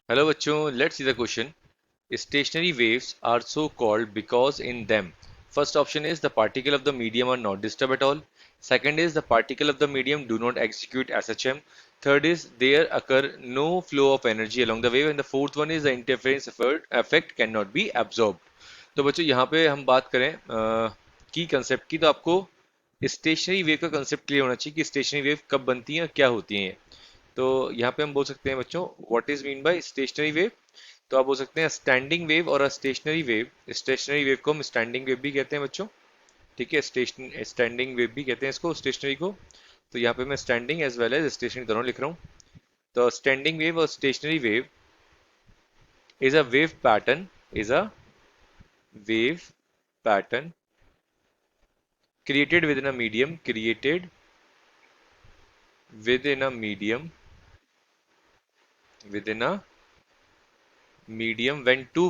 Hello बच्चों, let's see the question. Stationary waves are so called because in them, first option is the particle of the medium are not disturbed at all. Second is the particle of the medium do not execute SHM. Third is there occur no flow of energy along the wave, and the fourth one is the interference effect cannot be absorbed. तो बच्चों यहाँ पे हम बात करें की concept की, तो आपको स्टेशनरी वेव का कंसेप्ट क्लियर होना चाहिए कि स्टेशनरी वेव कब बनती हैं और क्या होती हैं। तो यहाँ पे हम बोल सकते हैं बच्चों, what is mean by stationary wave. तो आप बोल सकते हैं स्टैंडिंग वेव और स्टेशनरी वेव। स्टेशनरी वेव को हम स्टैंडिंग वेव भी कहते हैं बच्चों, ठीक है। स्टेशन स्टैंडिंग वेव भी कहते हैं इसको, स्टेशनरी को। तो यहाँ पे मैं standing as well as stationary दोनों लिख रहा हूँ। तो स्टैंडिंग वेव और stationary wave is a wave pattern, is a wave pattern created within a medium, created within a medium, within a medium when two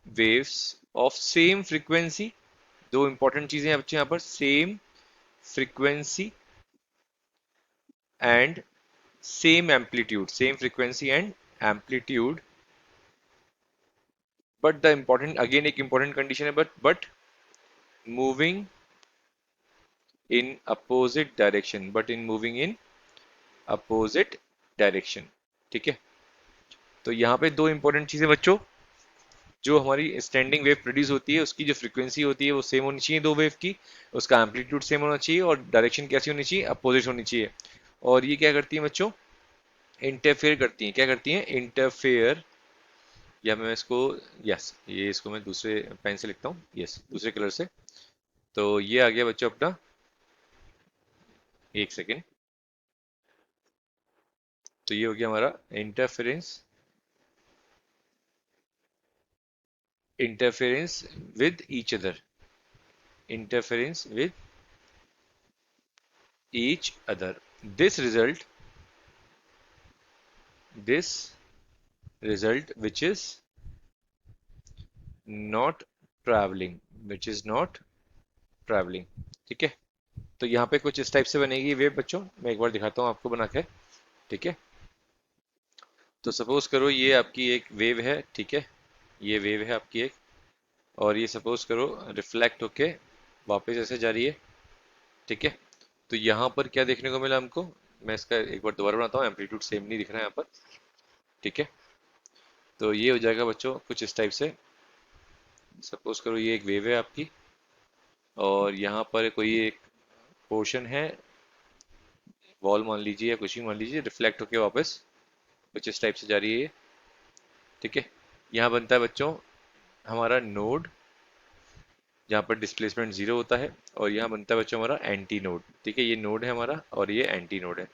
waves of same frequency, दो important चीजें हैं बच्चे यहाँ पर, same frequency and same amplitude, same frequency and amplitude, but the important again एक important condition है, but moving in opposite direction, but in moving in opposite direction, ठीक है। तो यहाँ पे दो इंपॉर्टेंट चीजें बच्चों, जो हमारी स्टैंडिंग वेव प्रोड्यूस होती है उसकी जो फ्रीक्वेंसी होती है वो सेम होनी चाहिए दो वेव की, उसका एम्पलीट्यूड सेम होना चाहिए और डायरेक्शन कैसी होनी चाहिए, अपोजिट होनी चाहिए। और ये क्या करती है बच्चों, इंटरफेयर करती हैं। क्या करती हैं, इंटरफेयर। या मैं इसको, यस, ये इसको मैं दूसरे पेन से लिखता हूँ, यस, दूसरे कलर से। तो ये आ गया बच्चों अपना, एक सेकेंड। तो ये हो गया हमारा interference, interference with each other, interference with each other. This result, this result which is not traveling, which is not traveling, ठीक है। तो यहाँ पे कुछ इस टाइप से बनेगी वेव बच्चों, मैं एक बार दिखाता हूँ आपको बना के, ठीक है। तो सपोज करो ये आपकी एक वेव है, ठीक है, ये वेव है आपकी एक, और ये सपोज करो रिफ्लेक्ट होके वापस ऐसे जा रही है, ठीक है। तो यहाँ पर क्या देखने को मिला हमको, मैं इसका एक बार दोबारा बनाता हूँ, एम्पलीट्यूड सेम नहीं दिख रहा है यहाँ पर, ठीक है। तो ये हो जाएगा बच्चों कुछ इस टाइप से। सपोज करो ये एक वेव है आपकी, और यहाँ पर कोई एक पोर्शन है, वॉल मान लीजिए या कुछ भी मान लीजिए, रिफ्लेक्ट होके वापस कुछ इस टाइप से जा रही है ये, ठीक है। यहाँ बनता है बच्चों हमारा नोड, जहाँ पर डिस्प्लेसमेंट जीरो होता है, और यहाँ बनता है बच्चों हमारा एंटी नोड, ठीक है। ये नोड है हमारा और ये एंटी नोड है,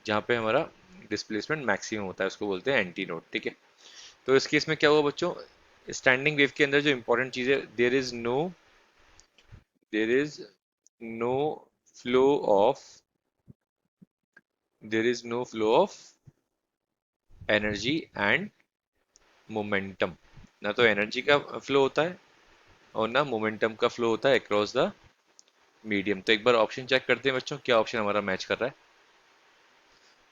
जहाँ पे हमारा डिस्प्लेसमेंट मैक्सिमम होता है, उसको बोलते हैं एंटी नोड, ठीक है। तो इस केस में क्या हुआ बच्चों, स्टैंडिंग वेव के अंदर जो इंपॉर्टेंट चीज है, there is no flow of, there is no flow of energy and momentum. ना तो एनर्जी का फ्लो होता है और ना मोमेंटम का फ्लो होता है अक्रॉस द मीडियम। तो एक बार ऑप्शन चेक करते हैं बच्चों, क्या ऑप्शन हमारा मैच कर रहा है।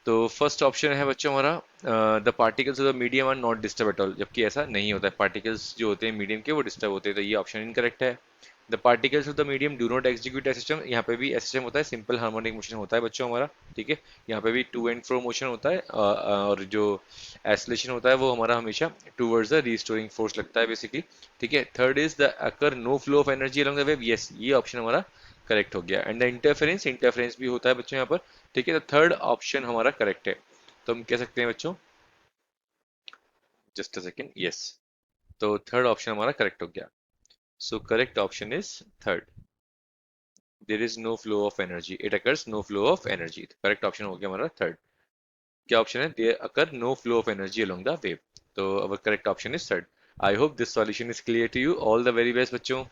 तो फर्स्ट ऑप्शन है बच्चों हमारा, the particles of the medium are not disturb at all, जबकि ऐसा नहीं होता है, पार्टिकल्स जो होते हैं मीडियम के वो डिस्टर्ब होते हैं, तो ये ऑप्शन इनकरेक्ट है। The particles of the medium do not execute a system, यहाँ पे भी एसिस्टम होता है, सिंपल हार्मोनिक मोशन होता है बच्चों हमारा, ठीक है। यहाँ पे भी टू एंड फ्रो मोशन होता है, और जो एसिलेशन होता है वो हमारा हमेशा टूवर्ड्स द रिस्टोरिंग फोर्स लगता है बेसिकली, ठीक है। Third is the occur no flow of energy along the wave, yes, ये ऑप्शन हमारा करेक्ट हो गया। एंड द इंटरफेरेंस, इंटरफेरेंस भी होता है बच्चों यहाँ पर, ठीक है। तो थर्ड ऑप्शन हमारा करेक्ट है। तो हम कह सकते हैं बच्चों, जस्ट अ सेकेंड, यस, तो थर्ड ऑप्शन हमारा करेक्ट हो गया। So correct option is third, there is no flow of energy, it occurs no flow of energy. Correct option हो गया हमारा थर्ड। क्या ऑप्शन है, there occur no flow of energy along the wave. तो our correct option is third. I hope this solution is clear to you, all the very best बच्चों।